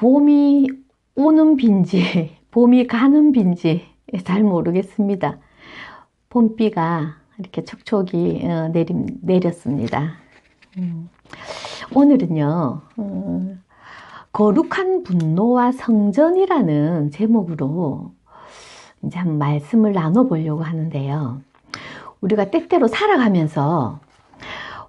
봄이 오는 빈지, 봄이 가는 빈지 잘 모르겠습니다. 봄비가 이렇게 촉촉이 내렸습니다. 오늘은요, 거룩한 분노와 성전이라는 제목으로 이제 한번 말씀을 나눠보려고 하는데요. 우리가 때때로 살아가면서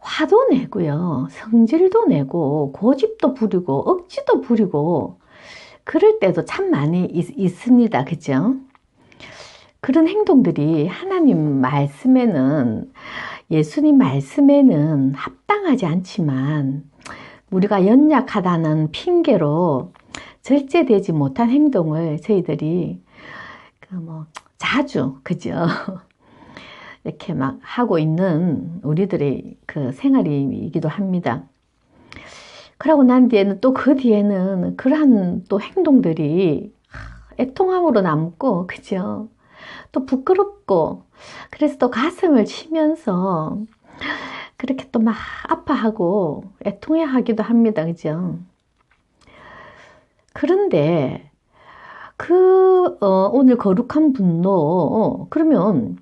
화도 내고요, 성질도 내고, 고집도 부리고, 억지도 부리고, 그럴 때도 참 많이 있습니다. 그죠? 그런 행동들이 하나님 말씀에는, 예수님 말씀에는 합당하지 않지만, 우리가 연약하다는 핑계로 절제되지 못한 행동을 저희들이 자주, 그죠? 이렇게 막 하고 있는 우리들의 그 생활이기도 합니다. 그러고 난 뒤에는 또 그 뒤에는 그러한 또 행동들이 애통함으로 남고, 그죠? 또 부끄럽고, 그래서 또 가슴을 치면서 그렇게 또 막 아파하고 애통해 하기도 합니다. 그죠? 그런데 오늘 거룩한 분노, 그러면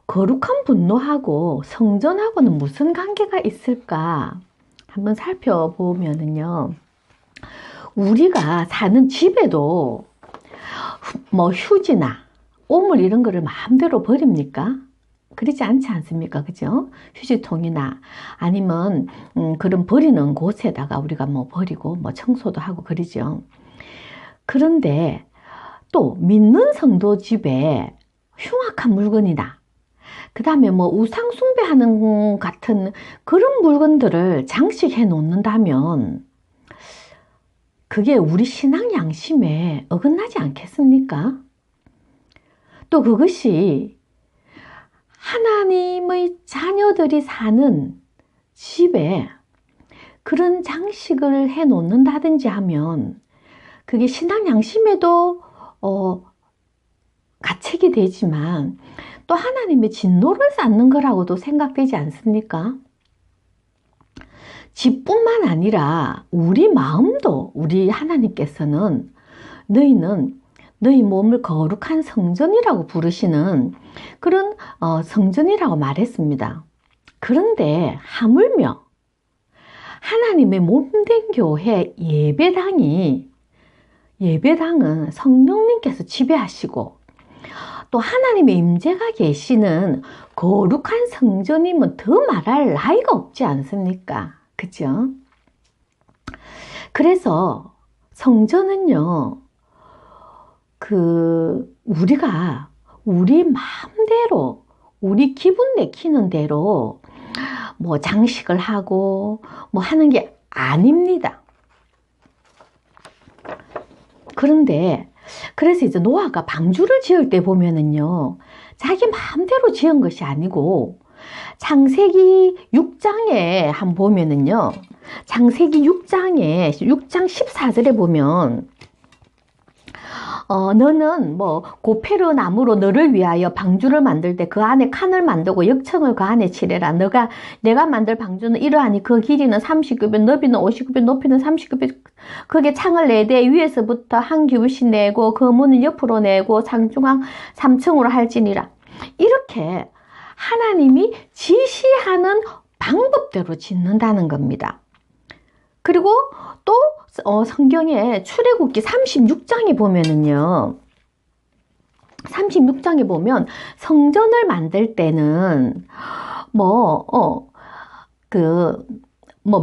거룩한 분노하고 성전하고는 무슨 관계가 있을까? 한번 살펴보면은요, 우리가 사는 집에도 뭐 휴지나 오물 이런 거를 마음대로 버립니까? 그러지 않지 않습니까? 그죠? 휴지통이나 아니면 그런 버리는 곳에다가 우리가 뭐 버리고 뭐 청소도 하고 그러죠. 그런데 또 믿는 성도 집에 흉악한 물건이나 그 다음에 뭐 우상 숭배하는 같은 그런 물건들을 장식해 놓는다면 그게 우리 신앙 양심에 어긋나지 않겠습니까? 또 그것이 하나님의 자녀들이 사는 집에 그런 장식을 해 놓는다든지 하면 그게 신앙 양심에도 가책이 되지만 또 하나님의 진노를 쌓는 거라고도 생각되지 않습니까? 집뿐만 아니라 우리 마음도 우리 하나님께서는 너희는 너희 몸을 거룩한 성전이라고 부르시는 그런 성전이라고 말했습니다. 그런데 하물며 하나님의 몸된 교회 예배당은 성령님께서 지배하시고 또 하나님의 임재가 계시는 거룩한 성전이면 더 말할 나위가 없지 않습니까? 그죠? 그래서 성전은요, 우리가 우리 마음대로, 우리 기분 내키는 대로 뭐 장식을 하고 뭐 하는 게 아닙니다. 그래서 이제 노아가 방주를 지을 때 보면은요, 자기 마음대로 지은 것이 아니고, 창세기 6장에 한번 보면은요, 창세기 6장 14절에 보면, 너는 뭐 고페르 나무로 너를 위하여 방주를 만들 때 그 안에 칸을 만들고 역청을 그 안에 칠해라. 내가 만들 방주는 이러하니 그 길이는 30규빗, 너비는 50규빗, 높이는 30규빗. 그게 창을 4대 위에서부터 한 규빗씩 내고 그 문은 옆으로 내고 상중앙 3층으로 할지니라. 이렇게 하나님이 지시하는 방법대로 짓는다는 겁니다. 그리고 또 성경에 출애굽기 36장에 보면은요, 36장에 보면 성전을 만들 때는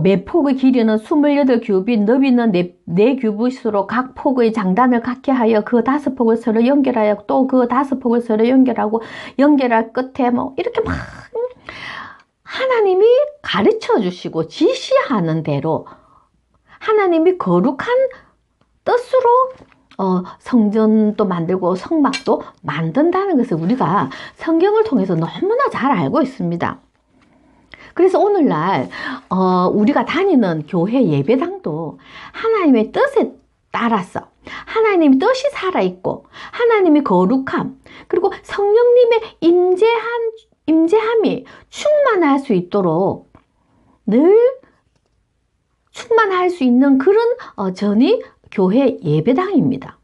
매 폭의 길이는 28규빗, 너비는 4규빗으로 각 폭의 장단을 갖게 하여 그 5폭을 서로 연결하여 또 그 5폭을 서로 연결하고 연결할 끝에 이렇게 막 하나님이 가르쳐 주시고 지시하는 대로 하나님이 거룩한 뜻으로 성전도 만들고 성막도 만든다는 것을 우리가 성경을 통해서 너무나 잘 알고 있습니다. 그래서 오늘날 우리가 다니는 교회 예배당도 하나님의 뜻에 따라서 하나님의 뜻이 살아있고 하나님의 거룩함 그리고 성령님의 임재함이 충만할 수 있도록 늘 충만할 수 있는 그런 전이 교회 예배당입니다.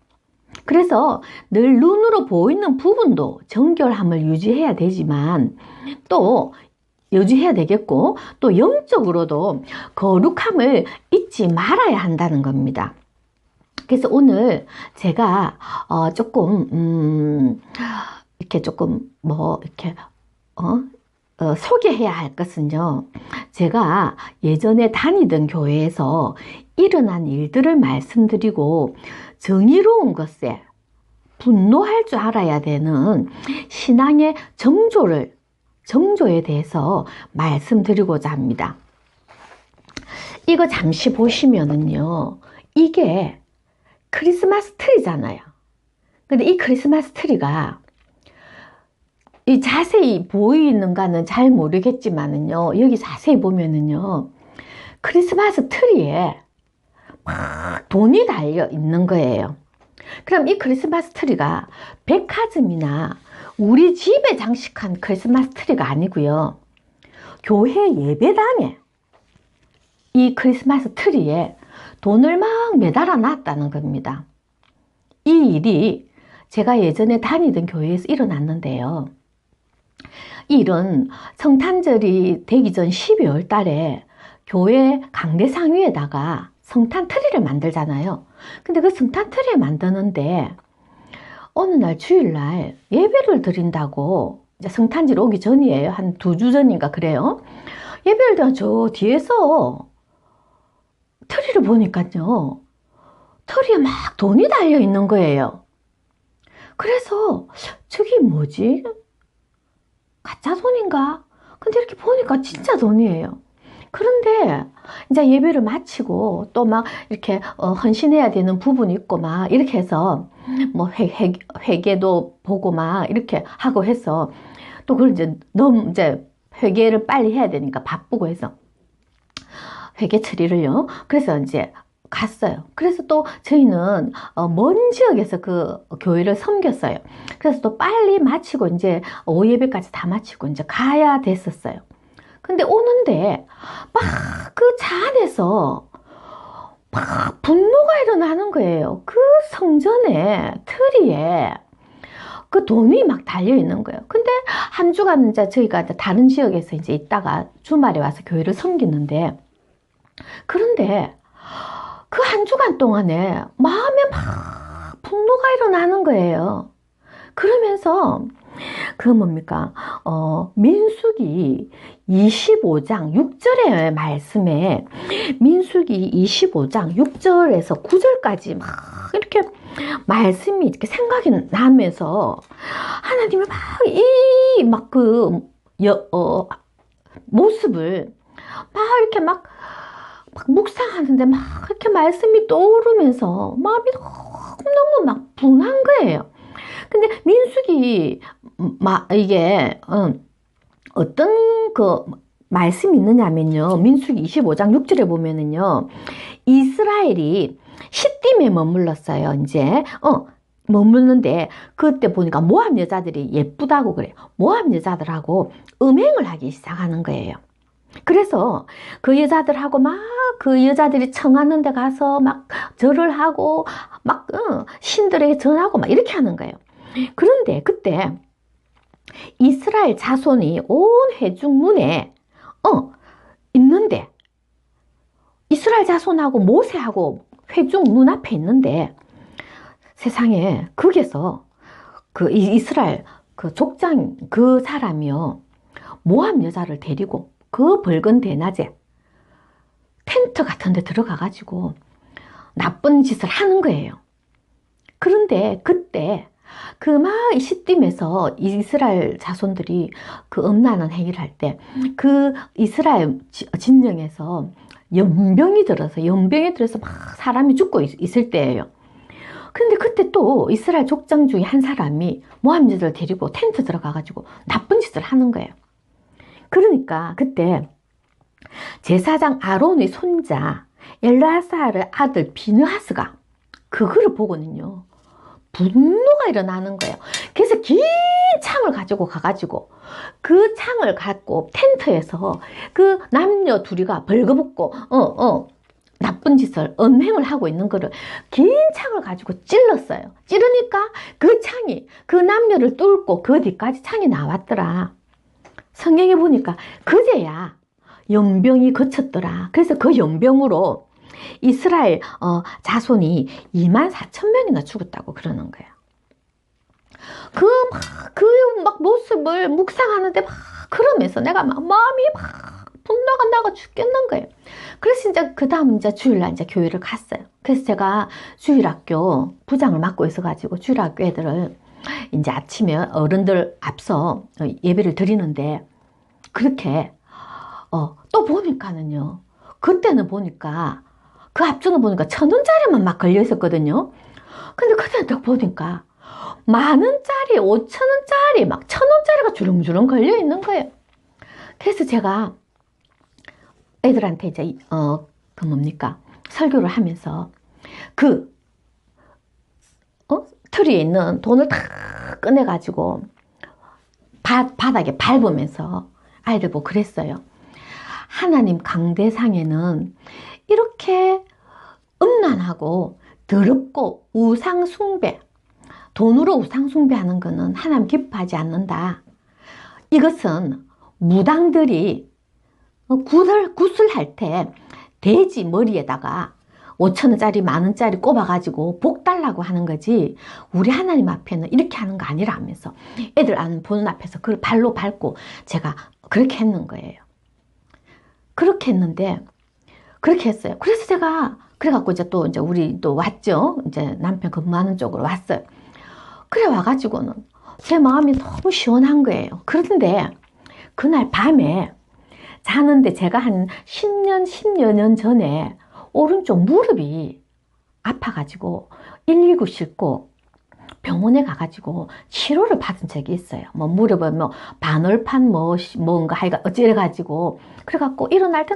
그래서 늘 눈으로 보이는 부분도 정결함을 유지해야 되지만 또 유지해야 되겠고 또 영적으로도 거룩함을 잊지 말아야 한다는 겁니다. 그래서 오늘 제가 조금 이렇게 조금 이렇게 소개해야 할 것은요, 제가 예전에 다니던 교회에서 일어난 일들을 말씀드리고 정의로운 것에 분노할 줄 알아야 되는 신앙의 정조에 대해서 말씀드리고자 합니다. 이거 잠시 보시면은요, 이게 크리스마스 트리잖아요. 근데 이 크리스마스 트리가 이 자세히 보이는가는 잘 모르겠지만은요, 여기 자세히 보면은요, 크리스마스 트리에 막 돈이 달려 있는 거예요. 그럼 이 크리스마스 트리가 백화점이나 우리 집에 장식한 크리스마스 트리가 아니고요, 교회 예배당에 이 크리스마스 트리에 돈을 막 매달아 놨다는 겁니다. 이 일이 제가 예전에 다니던 교회에서 일어났는데요. 이 일은 성탄절이 되기 전 12월 달에 교회 강대상 위에다가 성탄 트리를 만들잖아요. 근데 그 성탄 트리 만드는데 어느 날 주일날 예배를 드린다고, 이제 성탄절 오기 전이에요. 한 2주 전인가 그래요. 예배를 드린 저 뒤에서 트리를 보니까요, 트리에 막 돈이 달려 있는 거예요. 그래서 저게 뭐지? 가짜 돈인가? 근데 이렇게 보니까 진짜 돈이에요. 그런데 이제 예배를 마치고 또 막 이렇게 헌신해야 되는 부분이 있고 막 이렇게 해서 뭐 회계도 보고 막 이렇게 하고 해서 또 그걸 이제 너무 이제 회계를 빨리 해야 되니까 바쁘고 해서 회계 처리를요. 그래서 이제 갔어요. 그래서 또 저희는 먼 지역에서 그 교회를 섬겼어요. 그래서 또 빨리 마치고 이제 오후 예배까지 다 마치고 이제 가야 됐었어요. 근데 오는데 막 그 차 안에서 막 분노가 일어나는 거예요. 그 성전에 트리에 그 돈이 막 달려 있는 거예요. 근데 한 주간 이제 저희가 다른 지역에서 이제 있다가 주말에 와서 교회를 섬기는데, 그런데 그 한 주간 동안에 마음에 막 분노가 일어나는 거예요. 그러면서 그 뭡니까? 민수기 25장 6절의 말씀에, 민수기 25장 6절에서 9절까지 막 이렇게 말씀이 이렇게 생각이 나면서 하나님을 막 모습을 막 이렇게 막 묵상하는데 막 이렇게 말씀이 떠오르면서 마음이 너무 막 분한 거예요. 근데 민수기 이게 어떤 그 말씀이 있느냐면요, 민수기 25장 6절에 보면은요, 이스라엘이 시딤에 머물렀어요. 이제 머물는데 그때 보니까 모압 여자들이 예쁘다고 그래요. 모압 여자들하고 음행을 하기 시작하는 거예요. 그래서 그 여자들하고 막 그 여자들이 청하는 데 가서 막 절을 하고 막 신들에게 전하고 막 이렇게 하는 거예요. 그런데 그때 이스라엘 자손이 온 회중문에 있는데, 이스라엘 자손하고 모세하고 회중문 앞에 있는데, 세상에 거기서 그 이스라엘 그 족장 그 사람이요, 모압 여자를 데리고 그 밝은 대낮에 텐트 같은 데 들어가 가지고 나쁜 짓을 하는 거예요. 그런데 그때 그 막 시딤에서 이스라엘 자손들이 그 음란한 행위를 할 때 그 이스라엘 진영에서 연병이 들어서 막 사람이 죽고 있을 때예요. 근데 그때 또 이스라엘 족장 중에 한 사람이 모함지들을 데리고 텐트 들어가 가지고 나쁜 짓을 하는 거예요. 그러니까 그때 제사장 아론의 손자 엘르아사르의 아들 비느하스가 그거를 보고는요, 분노가 일어나는 거예요. 그래서 긴 창을 가지고 가가지고 그 창을 갖고 텐트에서 그 남녀 둘이가 벌거벗고 나쁜 짓을, 음행을 하고 있는 거를 긴 창을 가지고 찔렀어요. 찌르니까 그 창이 그 남녀를 뚫고 그 뒤까지 창이 나왔더라. 성경에 보니까 그제야 연병이 그쳤더라. 그래서 그 연병으로 이스라엘 자손이 24,000명이나 죽었다고 그러는 거예요. 그 모습을 묵상하는데 막 그러면서 내가 막 마음이 막 분노가 나가 죽겠는 거예요. 그래서 이제 그 다음 이제 주일날 이제 교회를 갔어요. 그래서 제가 주일학교 부장을 맡고 있어가지고 주일학교 애들을 이제 아침에 어른들 앞서 예배를 드리는데 그렇게 또 보니까는요. 그때는 보니까 그 앞주는 보니까 1,000원짜리만 막 걸려 있었거든요. 근데 그때는 또 보니까 10,000원짜리, 5,000원짜리, 막 1,000원짜리가 주렁주렁 걸려 있는 거예요. 그래서 제가 애들한테 이제 그 뭡니까 설교를 하면서 그 트리에 있는 돈을 다 꺼내가지고 바닥에 밟으면서 아이들 보고 그랬어요. 하나님 강대상에는 이렇게 음란하고 더럽고 우상숭배, 돈으로 우상숭배하는 것은 하나님 기뻐하지 않는다. 이것은 무당들이 구슬할 때 돼지 머리에다가 5,000원짜리, 10,000원짜리 꼽아가지고 복 달라고 하는 거지 우리 하나님 앞에는 이렇게 하는 거 아니라면서 애들 보는 앞에서 그걸 발로 밟고 제가 그렇게 했는 거예요. 그렇게 했는데 그렇게 했어요. 그래서 제가 그래갖고 이제 우리 또 왔죠. 이제 남편 근무하는 쪽으로 왔어요. 그래 와가지고는 제 마음이 너무 시원한 거예요. 그런데 그날 밤에 자는데 제가 한 10여 년 전에 오른쪽 무릎이 아파가지고 119 싣고 병원에 가가지고 치료를 받은 적이 있어요. 뭐 무릎에 뭐 반월판 뭔가 하여가 어찌래가지고 그래갖고 일어날 때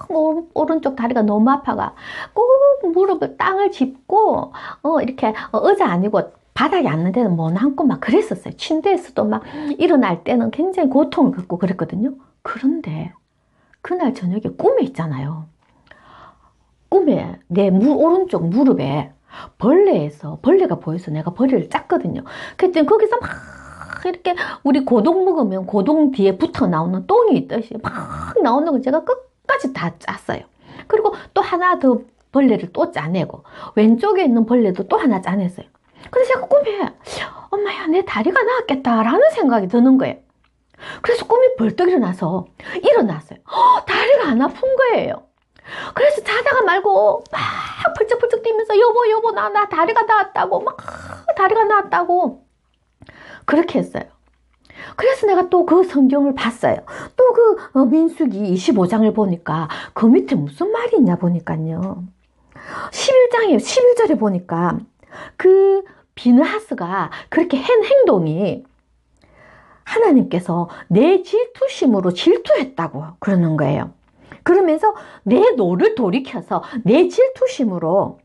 너무 오른쪽 다리가 너무 아파가 꼭 무릎을 땅을 짚고 이렇게 의자 아니고 바닥에 앉는 데는 못 앉고 막 그랬었어요. 침대에서도 막 일어날 때는 굉장히 고통을 겪고 그랬거든요. 그런데 그날 저녁에 꿈에 있잖아요. 꿈에 내 오른쪽 무릎에 벌레가 보여서 내가 벌레를 짰거든요. 그랬더니 거기서 막 이렇게 우리 고동 먹으면 고동 뒤에 붙어 나오는 똥이 있듯이 막 나오는 걸 제가 끝까지 다 짰어요. 그리고 또 하나 더 벌레를 또 짜내고 왼쪽에 있는 벌레도 또 하나 짜냈어요. 근데 제가 꿈에 엄마야 내 다리가 나았겠다라는 생각이 드는 거예요. 그래서 꿈이 벌떡 일어났어요. 다리가 안 아픈 거예요. 그래서 자다가 말고 막 펄쩍펄쩍 뛰면서 여보 나 다리가 나았다고 막 다리가 나았다고 그렇게 했어요. 그래서 내가 또 그 성경을 봤어요. 또 그 민수기 25장을 보니까 그 밑에 무슨 말이 있냐 보니까요. 11장에 11절에 보니까 그 비느하스가 그렇게 한 행동이 하나님께서 내 질투심으로 질투했다고 그러는 거예요. 그러면서 내 노를 돌이켜서 내 질투심으로